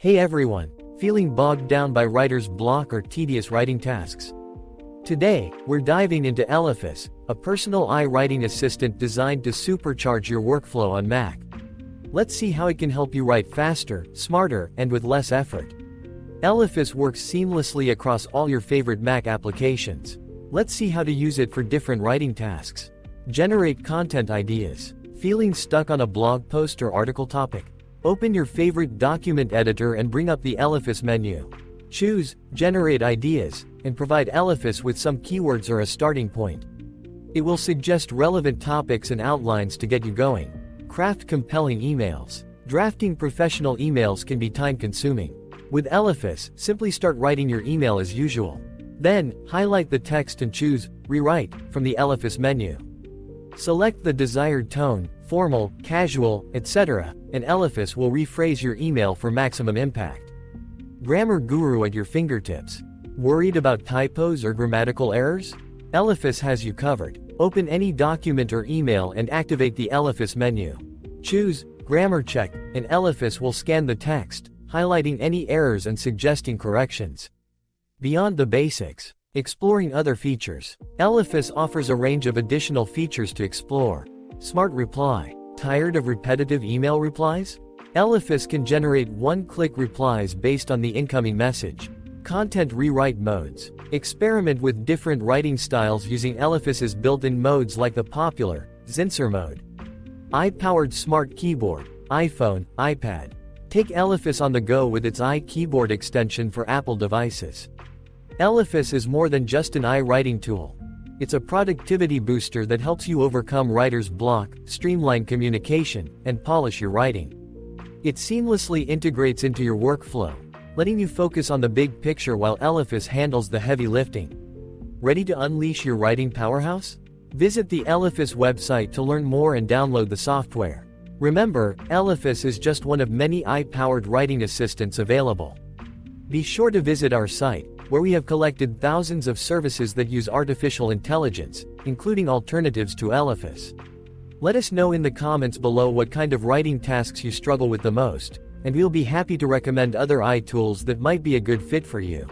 Hey everyone, feeling bogged down by writer's block or tedious writing tasks? Today, we're diving into Elephas, a personal writing assistant designed to supercharge your workflow on Mac. Let's see how it can help you write faster, smarter, and with less effort. Elephas works seamlessly across all your favorite Mac applications. Let's see how to use it for different writing tasks. Generate content ideas. Feeling stuck on a blog post or article topic? Open your favorite document editor and bring up the Elephas menu. Choose Generate Ideas, and provide Elephas with some keywords or a starting point. It will suggest relevant topics and outlines to get you going. Craft compelling emails. Drafting professional emails can be time-consuming. With Elephas, simply start writing your email as usual. Then, highlight the text and choose Rewrite from the Elephas menu. Select the desired tone, formal, casual, etc., and Elephas will rephrase your email for maximum impact. Grammar guru at your fingertips. Worried about typos or grammatical errors? Elephas has you covered. Open any document or email and activate the Elephas menu. Choose Grammar Check, and Elephas will scan the text, highlighting any errors and suggesting corrections. Beyond the basics. Exploring other features. Elephas offers a range of additional features to explore. Smart Reply. Tired of repetitive email replies? Elephas can generate one-click replies based on the incoming message. Content Rewrite Modes. Experiment with different writing styles using Elephas's built-in modes like the popular Zinsser mode. AI-powered Smart Keyboard. iPhone, iPad. Take Elephas on the go with its iKeyboard extension for Apple devices. Elephas is more than just an writing tool. It's a productivity booster that helps you overcome writer's block, streamline communication, and polish your writing. It seamlessly integrates into your workflow, letting you focus on the big picture while Elephas handles the heavy lifting. Ready to unleash your writing powerhouse? Visit the Elephas website to learn more and download the software. Remember, Elephas is just one of many AI-powered writing assistants available. Be sure to visit our site, where we have collected thousands of services that use artificial intelligence, including alternatives to Elephas. Let us know in the comments below what kind of writing tasks you struggle with the most, and we'll be happy to recommend other AI tools that might be a good fit for you.